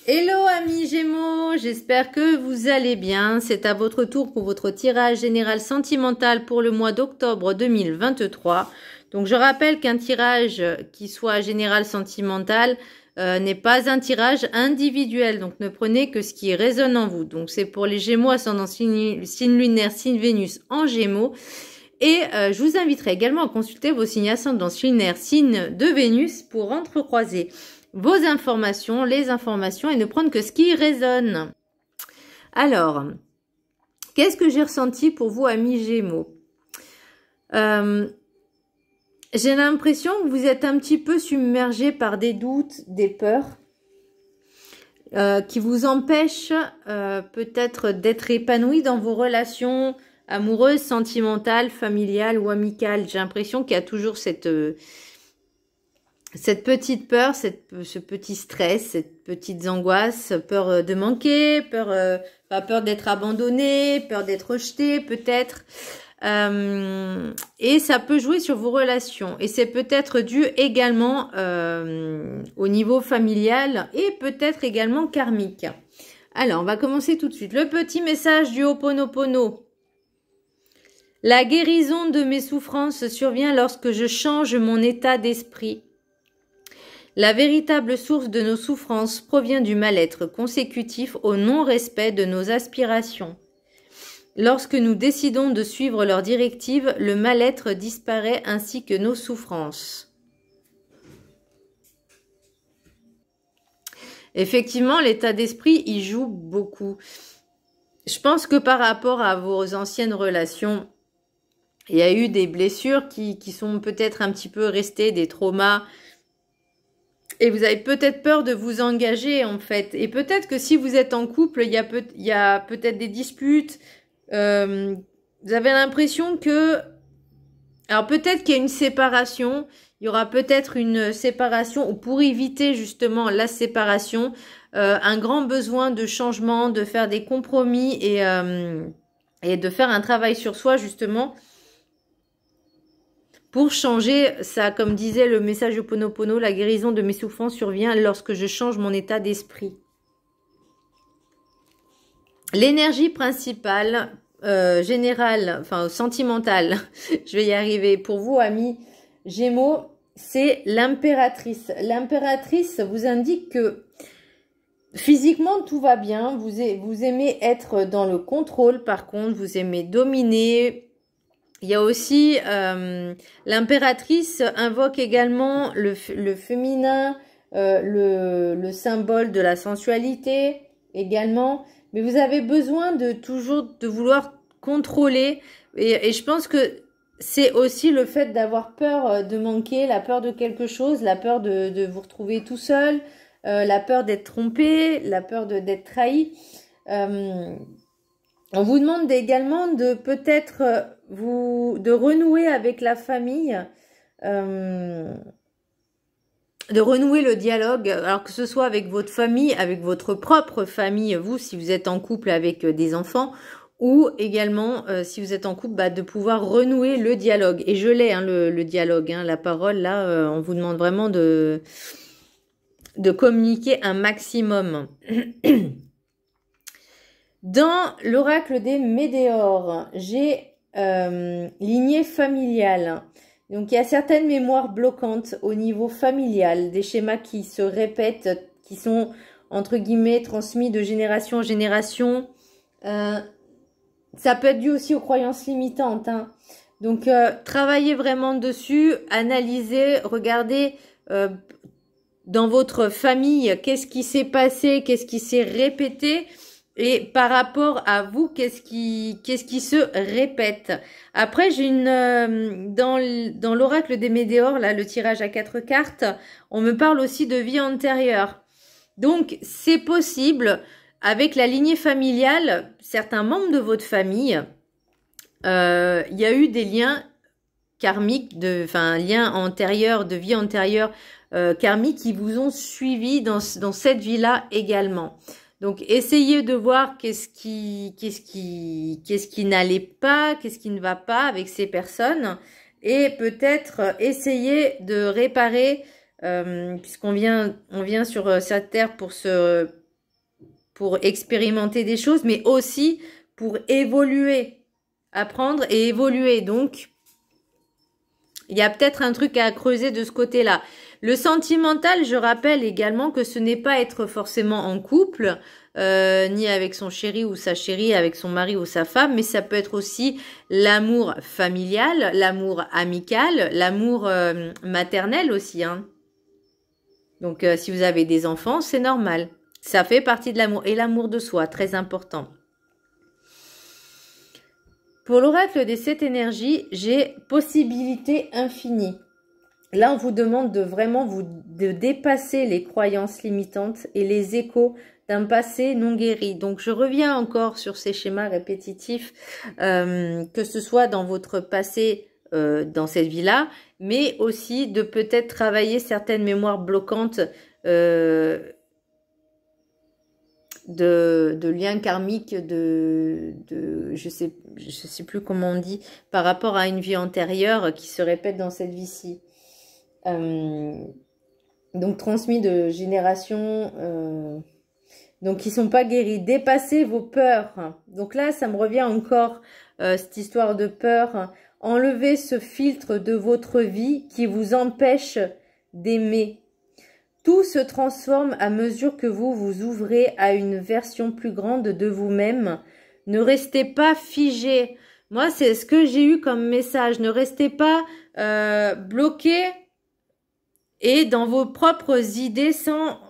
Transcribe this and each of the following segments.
Hello amis Gémeaux, j'espère que vous allez bien. C'est à votre tour pour votre tirage général sentimental pour le mois d'octobre 2023. Donc je rappelle qu'un tirage qui soit général sentimental n'est pas un tirage individuel. Donc ne prenez que ce qui résonne en vous. Donc c'est pour les Gémeaux, ascendant signe lunaire, signe Vénus en Gémeaux. Et je vous inviterai également à consulter vos signes ascendants lunaire, signe de Vénus pour entrecroiser vos informations, les informations et ne prendre que ce qui résonne. Alors, qu'est-ce que j'ai ressenti pour vous, amis Gémeaux? J'ai l'impression que vous êtes un petit peu submergé par des doutes, des peurs qui vous empêchent peut-être d'être épanoui dans vos relations amoureuses, sentimentales, familiales ou amicales. J'ai l'impression qu'il y a toujours cette petite peur, ce petit stress, cette petite angoisse, peur de manquer, peur d'être abandonné, peur d'être rejeté peut-être. Et ça peut jouer sur vos relations. Et c'est peut-être dû également au niveau familial et peut-être également karmique. Alors, on va commencer tout de suite. Le petit message du Ho'oponopono. La guérison de mes souffrances survient lorsque je change mon état d'esprit. La véritable source de nos souffrances provient du mal-être consécutif au non-respect de nos aspirations. Lorsque nous décidons de suivre leurs directives, le mal-être disparaît ainsi que nos souffrances. Effectivement, l'état d'esprit y joue beaucoup. Je pense que par rapport à vos anciennes relations, il y a eu des blessures qui sont peut-être un petit peu restées, des traumas. Et vous avez peut-être peur de vous engager en fait. Et peut-être que si vous êtes en couple, il y a peut-être des disputes. Vous avez l'impression que... Alors peut-être qu'il y a une séparation. Il y aura peut-être une séparation ou pour éviter justement la séparation, un grand besoin de changement, de faire des compromis et de faire un travail sur soi justement. Pour changer, ça, comme disait le message du Ho'oponopono, la guérison de mes souffrances survient lorsque je change mon état d'esprit. L'énergie principale, générale, enfin sentimentale, je vais y arriver, pour vous, amis Gémeaux, c'est l'impératrice. L'impératrice vous indique que physiquement, tout va bien, vous aimez être dans le contrôle, par contre, vous aimez dominer. Il y a aussi l'impératrice invoque également le féminin, le symbole de la sensualité également. Mais vous avez besoin de toujours de vouloir contrôler. Et je pense que c'est aussi le fait d'avoir peur de manquer, la peur de quelque chose, la peur de vous retrouver tout seul, la peur d'être trompé, la peur d'être trahi. On vous demande également de peut-être de renouer avec la famille, de renouer le dialogue, alors que ce soit avec votre famille, avec votre propre famille, vous si vous êtes en couple avec des enfants, ou également si vous êtes en couple, de pouvoir renouer le dialogue. Et je l'ai, hein, le dialogue, hein, la parole, là, on vous demande vraiment de communiquer un maximum. Dans l'oracle des Médéors, j'ai lignée familiale. Donc, il y a certaines mémoires bloquantes au niveau familial, des schémas qui se répètent, qui sont, entre guillemets, transmis de génération en génération. Ça peut être dû aussi aux croyances limitantes. Hein. Donc, travaillez vraiment dessus, analysez, regardez dans votre famille, qu'est-ce qui s'est passé, qu'est-ce qui s'est répété. Et par rapport à vous, qu'est-ce qui se répète? Après, j'ai dans l'oracle des Médéors, là, le tirage à 4 cartes, on me parle aussi de vie antérieure. Donc, c'est possible, avec la lignée familiale, certains membres de votre famille, il y a eu des liens karmiques, liens antérieurs, de vie antérieure karmique qui vous ont suivi dans cette vie-là également. Donc, essayez de voir qu'est-ce qui n'allait pas, qu'est-ce qui ne va pas avec ces personnes et peut-être essayer de réparer puisqu'on on vient sur cette terre pour expérimenter des choses, mais aussi pour évoluer, apprendre et évoluer. Donc, il y a peut-être un truc à creuser de ce côté-là. Le sentimental, je rappelle également que ce n'est pas être forcément en couple, ni avec son chéri ou sa chérie, avec son mari ou sa femme, mais ça peut être aussi l'amour familial, l'amour amical, l'amour maternel aussi. Hein. Donc, si vous avez des enfants, c'est normal. Ça fait partie de l'amour. Et l'amour de soi, très important. Pour l'oracle des 7 énergies, j'ai possibilité infinie. Là, on vous demande de vraiment de dépasser les croyances limitantes et les échos d'un passé non guéri. Donc, je reviens encore sur ces schémas répétitifs, que ce soit dans votre passé, dans cette vie-là, mais aussi de peut-être travailler certaines mémoires bloquantes de liens karmiques, je sais plus comment on dit, par rapport à une vie antérieure qui se répète dans cette vie-ci. Donc transmis de génération, donc qui sont pas guéris. Dépassez vos peurs. Donc là, ça me revient encore, cette histoire de peur. Enlevez ce filtre de votre vie qui vous empêche d'aimer. Tout se transforme à mesure que vous vous ouvrez à une version plus grande de vous-même. Ne restez pas figé. Moi, c'est ce que j'ai eu comme message. Ne restez pas bloqué et dans vos propres idées sans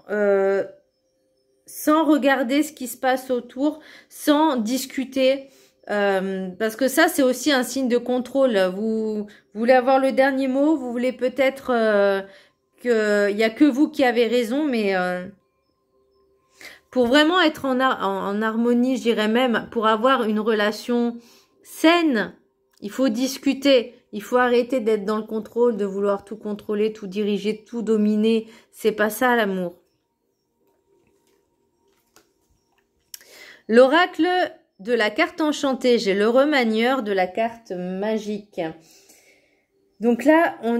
regarder ce qui se passe autour, sans discuter. Parce que ça, c'est aussi un signe de contrôle. Vous voulez avoir le dernier mot, vous voulez peut-être qu'il n'y a que vous qui avez raison, mais pour vraiment être en harmonie, je dirais même, pour avoir une relation saine, il faut discuter. Il faut arrêter d'être dans le contrôle, de vouloir tout contrôler, tout diriger, tout dominer. C'est pas ça l'amour. L'oracle de la carte enchantée, j'ai le remanieur de la carte magique. Donc là, on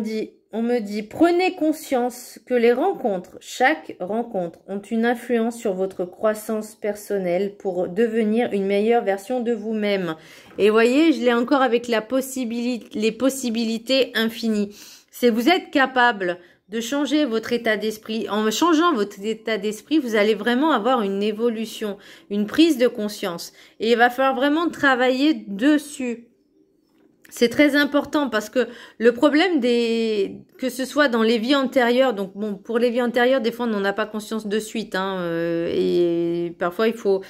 me dit, prenez conscience que les rencontres, chaque rencontre, ont une influence sur votre croissance personnelle pour devenir une meilleure version de vous-même. Et voyez, je l'ai encore avec les possibilités infinies. Si vous êtes capable de changer votre état d'esprit, en changeant votre état d'esprit, vous allez vraiment avoir une évolution, une prise de conscience. Et il va falloir vraiment travailler dessus. C'est très important parce que le problème que ce soit dans les vies antérieures, donc bon, pour les vies antérieures, des fois on n'en a pas conscience de suite, hein, et parfois il faut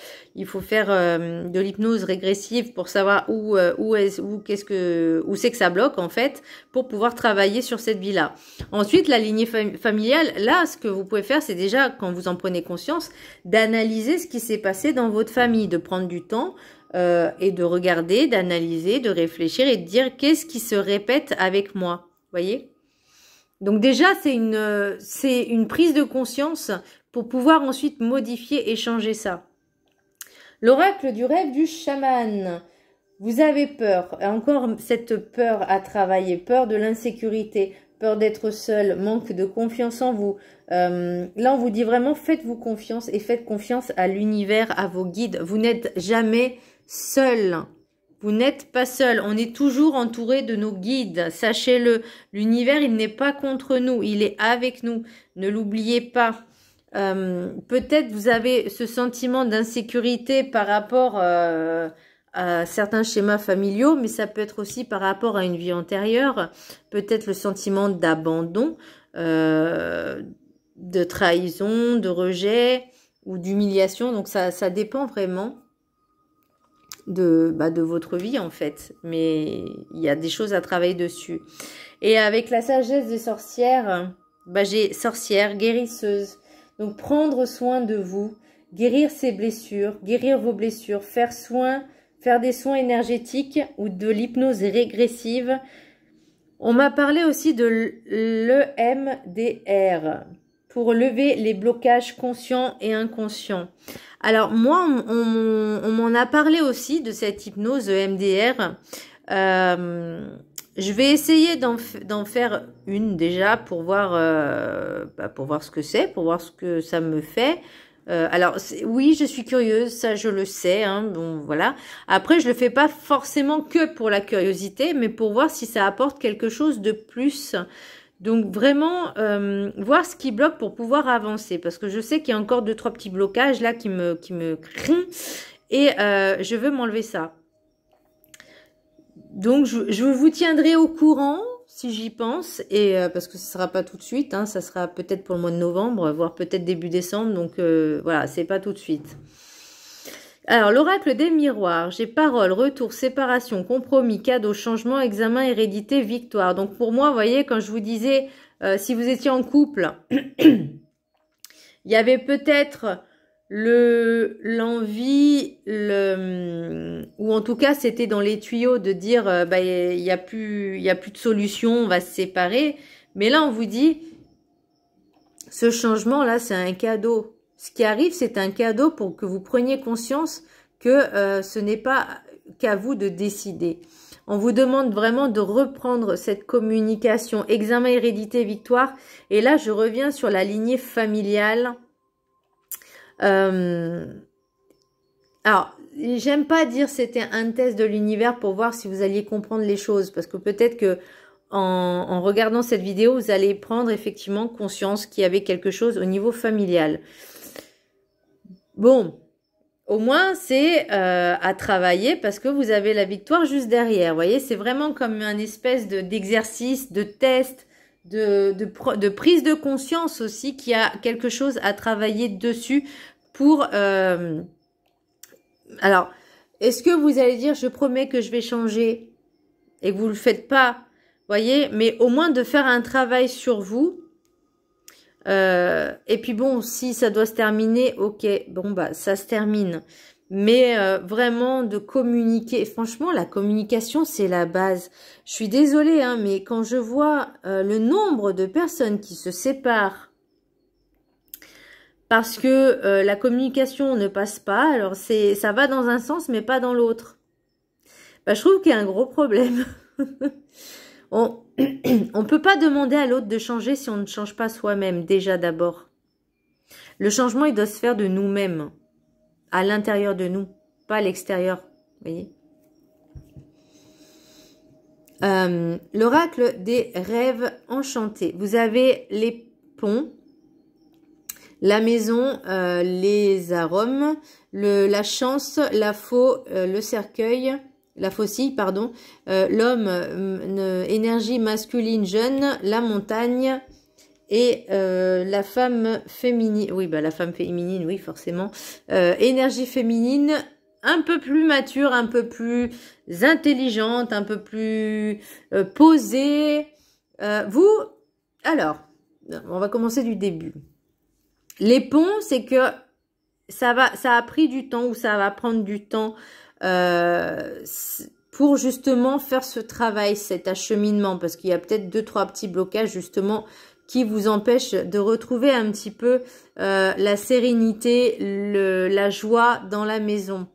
faire de l'hypnose régressive pour savoir où c'est que ça bloque en fait, pour pouvoir travailler sur cette vie-là. Ensuite, la lignée familiale, là, ce que vous pouvez faire, c'est déjà quand vous en prenez conscience, d'analyser ce qui s'est passé dans votre famille, de prendre du temps. Et de regarder, d'analyser, de réfléchir et de dire qu'est-ce qui se répète avec moi, voyez. Donc déjà, c'est une prise de conscience pour pouvoir ensuite modifier et changer ça. L'oracle du rêve du chaman. Vous avez peur, encore cette peur à travailler, peur de l'insécurité, peur d'être seul, manque de confiance en vous. Là, on vous dit vraiment, faites-vous confiance et faites confiance à l'univers, à vos guides. Vous n'êtes jamais seul. Vous n'êtes pas seul. On est toujours entouré de nos guides. Sachez-le. L'univers, il n'est pas contre nous. Il est avec nous. Ne l'oubliez pas. Peut-être vous avez ce sentiment d'insécurité par rapport à certains schémas familiaux, mais ça peut être aussi par rapport à une vie antérieure. Peut-être le sentiment d'abandon, de trahison, de rejet ou d'humiliation. Donc ça dépend vraiment de votre vie en fait, mais il y a des choses à travailler dessus. Et avec la sagesse des sorcières, j'ai sorcière, guérisseuse. Donc prendre soin de vous, guérir ses blessures, guérir vos blessures, faire des soins énergétiques ou de l'hypnose régressive. On m'a parlé aussi de l'EMDR pour lever les blocages conscients et inconscients. Alors moi, on m'en a parlé aussi de cette hypnose EMDR. Je vais essayer d'en faire une déjà pour voir ce que c'est, pour voir ce que ça me fait. Alors oui, je suis curieuse, ça je le sais, hein, bon voilà. Après, je le fais pas forcément que pour la curiosité, mais pour voir si ça apporte quelque chose de plus. Donc vraiment voir ce qui bloque pour pouvoir avancer, parce que je sais qu'il y a encore 2-3 petits blocages là qui me crient et je veux m'enlever ça. Donc je vous tiendrai au courant si j'y pense, et parce que ce sera pas tout de suite, hein, ça sera peut-être pour le mois de novembre, voire peut-être début décembre, donc voilà, c'est pas tout de suite. Alors, l'oracle des miroirs, j'ai parole, retour, séparation, compromis, cadeau, changement, examen, hérédité, victoire. Donc pour moi, vous voyez, quand je vous disais, si vous étiez en couple, il y avait peut-être l'envie, ou en tout cas c'était dans les tuyaux de dire bah il y a plus de solution, on va se séparer. Mais là on vous dit ce changement là c'est un cadeau. Ce qui arrive c'est un cadeau pour que vous preniez conscience que ce n'est pas qu'à vous de décider. On vous demande vraiment de reprendre cette communication, examen, hérédité, victoire. Et là je reviens sur la lignée familiale. Alors, j'aime pas dire c'était un test de l'univers pour voir si vous alliez comprendre les choses, parce que peut-être que en regardant cette vidéo, vous allez prendre effectivement conscience qu'il y avait quelque chose au niveau familial. Bon, au moins c'est à travailler parce que vous avez la victoire juste derrière. Vous voyez, c'est vraiment comme un espèce d'exercice, de test, de prise de conscience aussi, qu'il y a quelque chose à travailler dessus pour... Alors, est-ce que vous allez dire, je promets que je vais changer et que vous ne le faites pas, voyez, mais au moins de faire un travail sur vous. Et puis bon, si ça doit se terminer, ok, bon bah ça se termine. Mais vraiment de communiquer, franchement la communication c'est la base. Je suis désolée, hein, mais quand je vois le nombre de personnes qui se séparent parce que la communication ne passe pas, alors ça va dans un sens mais pas dans l'autre. Bah, je trouve qu'il y a un gros problème. On ne peut pas demander à l'autre de changer si on ne change pas soi-même, déjà d'abord. Le changement, il doit se faire de nous-mêmes, à l'intérieur de nous, pas à l'extérieur, voyez. L'oracle des rêves enchantés. Vous avez les ponts, la maison, les arômes, la chance, la faux, le cercueil, la faucille, pardon, l'homme, énergie masculine jeune, la montagne et la femme féminine. Oui, bah la femme féminine, oui, forcément. Énergie féminine, un peu plus mature, un peu plus intelligente, un peu plus posée. Alors, on va commencer du début. Les ponts, c'est que ça a pris du temps ou ça va prendre du temps pour justement faire ce travail, cet acheminement, parce qu'il y a peut-être 2-3 petits blocages justement qui vous empêchent de retrouver un petit peu la sérénité, la joie dans la maison.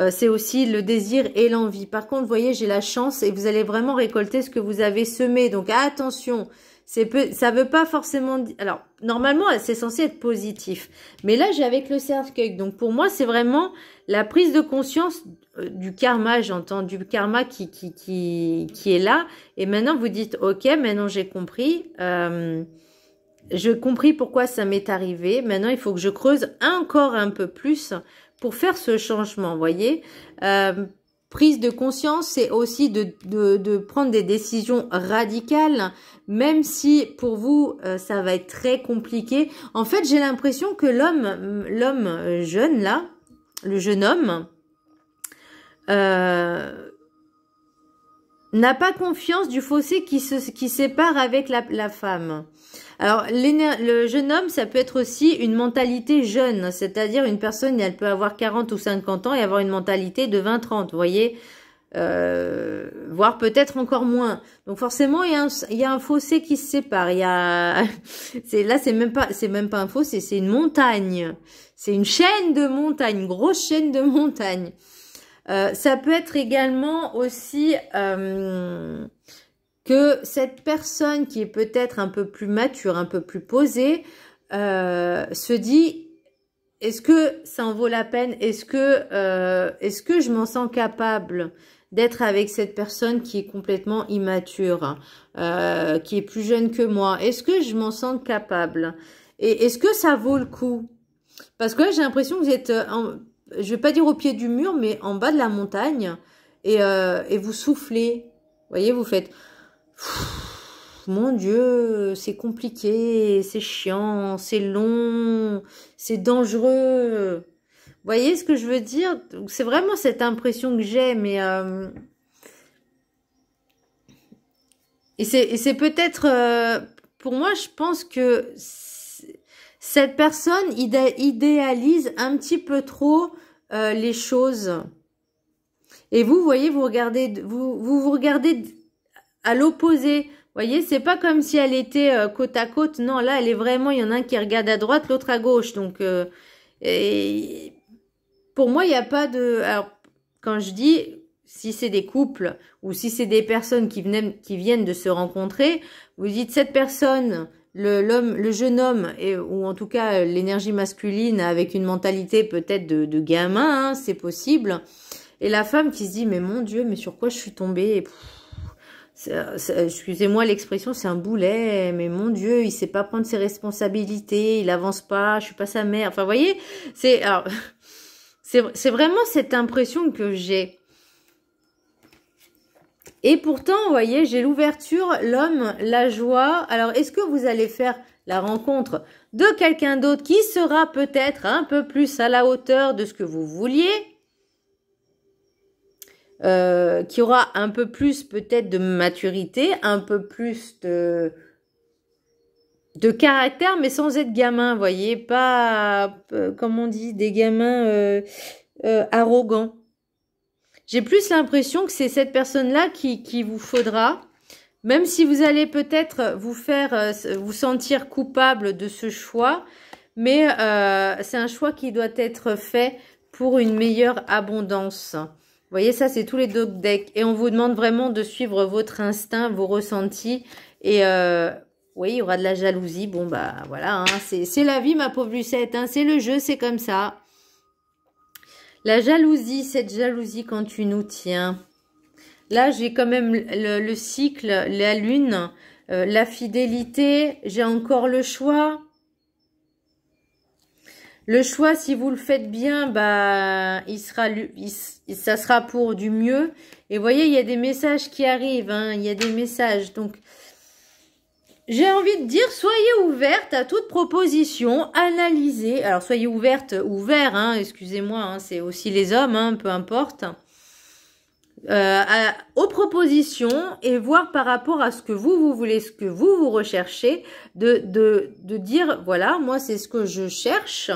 C'est aussi le désir et l'envie. Par contre, vous voyez, j'ai la chance et vous allez vraiment récolter ce que vous avez semé. Donc attention, ça veut pas forcément... Alors, normalement, c'est censé être positif. Mais là, j'ai avec le cercueil. Donc, pour moi, c'est vraiment la prise de conscience du karma, j'entends, du karma qui est là. Et maintenant, vous dites, ok, maintenant j'ai compris. J'ai compris pourquoi ça m'est arrivé. Maintenant, il faut que je creuse encore un peu plus pour faire ce changement, vous voyez. Prise de conscience, c'est aussi de prendre des décisions radicales, même si pour vous, ça va être très compliqué. En fait, j'ai l'impression que l'homme jeune, là, le jeune homme, n'a pas confiance du fossé qui sépare avec la femme. Alors, le jeune homme, ça peut être aussi une mentalité jeune, c'est-à-dire une personne, elle peut avoir 40 ou 50 ans et avoir une mentalité de 20-30, vous voyez, voire peut-être encore moins. Donc forcément, il y a un fossé qui se sépare. Là, c'est même pas un fossé, c'est une montagne. C'est une chaîne de montagnes, une grosse chaîne de montagnes. Ça peut être également aussi que cette personne qui est peut-être un peu plus mature, un peu plus posée, se dit, est-ce que ça en vaut la peine? Est-ce que je m'en sens capable d'être avec cette personne qui est complètement immature, qui est plus jeune que moi? Est-ce que je m'en sens capable? Et est-ce que ça vaut le coup? Parce que là, j'ai l'impression que vous êtes, je vais pas dire au pied du mur, mais en bas de la montagne, et vous soufflez. Vous voyez, vous faites... Mon Dieu, c'est compliqué, c'est chiant, c'est long, c'est dangereux. Vous voyez ce que je veux dire? C'est vraiment cette impression que j'ai, mais... Et c'est peut-être... pour moi, je pense que cette personne idéalise un petit peu trop les choses. Et vous voyez, vous regardez à l'opposé. Vous voyez, c'est pas comme si elle était côte à côte. Non, là, elle est vraiment, il y en a un qui regarde à droite, l'autre à gauche. Donc, et pour moi, il n'y a pas de... Alors, quand je dis, si c'est des couples ou si c'est des personnes qui viennent de se rencontrer, vous dites, cette personne, le jeune homme, ou en tout cas l'énergie masculine avec une mentalité peut-être de gamin, hein, c'est possible. Et la femme qui se dit, mais mon Dieu, mais sur quoi je suis tombée? Excusez-moi l'expression, c'est un boulet, mais mon Dieu, il sait pas prendre ses responsabilités, il avance pas, je suis pas sa mère. Enfin, vous voyez, c'est vraiment cette impression que j'ai. Et pourtant, vous voyez, j'ai l'ouverture, l'homme, la joie. Alors, est-ce que vous allez faire la rencontre de quelqu'un d'autre qui sera peut-être un peu plus à la hauteur de ce que vous vouliez? Qui aura un peu plus peut-être de maturité, un peu plus de caractère, mais sans être gamin, vous voyez, pas, comme on dit, des gamins arrogants. J'ai plus l'impression que c'est cette personne-là qui vous faudra, même si vous allez peut-être vous sentir coupable de ce choix, mais c'est un choix qui doit être fait pour une meilleure abondance. Vous voyez, ça, c'est tous les deux decks. Et on vous demande vraiment de suivre votre instinct, vos ressentis. Et oui, il y aura de la jalousie. Bon, bah voilà, hein, c'est la vie, ma pauvre Lucette. Hein, c'est le jeu, c'est comme ça. La jalousie, cette jalousie quand tu nous tiens. Là, j'ai quand même le cycle, la lune, la fidélité. J'ai encore le choix. Le choix, si vous le faites bien, bah, ça sera pour du mieux. Et vous voyez, il y a des messages qui arrivent, hein, il y a des messages. Donc, j'ai envie de dire, soyez ouverte à toute proposition, analysez. Alors, soyez ouverte, ouvert, hein, excusez-moi, hein, c'est aussi les hommes, hein, peu importe. Aux propositions et voir par rapport à ce que vous voulez, ce que vous recherchez, de dire, voilà, moi, c'est ce que je cherche.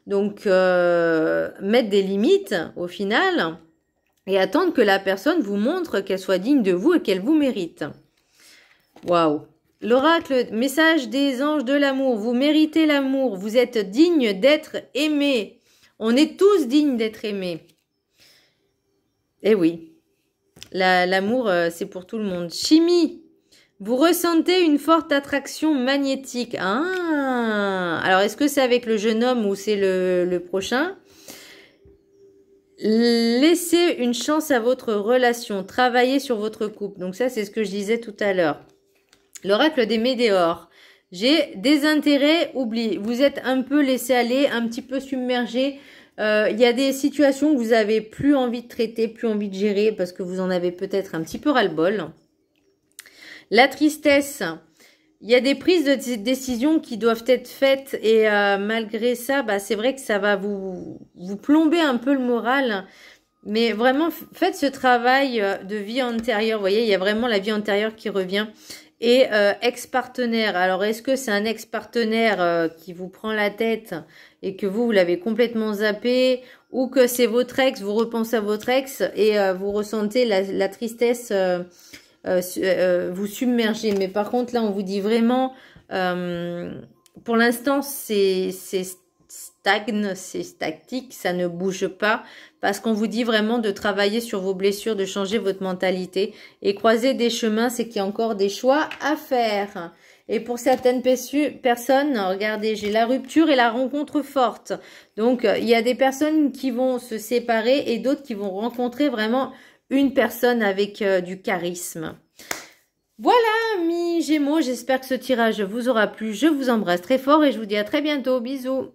Donc, mettre des limites au final et attendre que la personne vous montre qu'elle soit digne de vous et qu'elle vous mérite. Waouh! L'oracle, message des anges de l'amour. Vous méritez l'amour. Vous êtes digne d'être aimé. On est tous dignes d'être aimés. Eh oui. L'amour, c'est pour tout le monde. Chimie. Vous ressentez une forte attraction magnétique. Ah, alors est-ce que c'est avec le jeune homme ou c'est le prochain? Laissez une chance à votre relation. Travaillez sur votre couple. Donc ça, c'est ce que je disais tout à l'heure. L'oracle des météores. J'ai des intérêts oubliés. Vous êtes un peu laissé aller, un petit peu submergé. Il y a des situations que vous avez plus envie de traiter, plus envie de gérer parce que vous en avez peut-être un petit peu ras-le-bol. La tristesse, il y a des prises de décision qui doivent être faites et malgré ça, bah, c'est vrai que ça va vous plomber un peu le moral. Mais vraiment, faites ce travail de vie antérieure. Vous voyez, il y a vraiment la vie antérieure qui revient. Et ex-partenaire. Alors, est-ce que c'est un ex-partenaire qui vous prend la tête et que vous l'avez complètement zappé ou que c'est votre ex, vous repensez à votre ex et vous ressentez la tristesse vous submerger. Mais par contre, là, on vous dit vraiment, pour l'instant, c'est stagne, c'est statique, ça ne bouge pas, parce qu'on vous dit vraiment de travailler sur vos blessures, de changer votre mentalité. Et croiser des chemins, c'est qu'il y a encore des choix à faire. Et pour certaines personnes, regardez, j'ai la rupture et la rencontre forte. Donc, il y a des personnes qui vont se séparer et d'autres qui vont rencontrer vraiment une personne avec du charisme. Voilà, mes Gémeaux, j'espère que ce tirage vous aura plu. Je vous embrasse très fort et je vous dis à très bientôt. Bisous.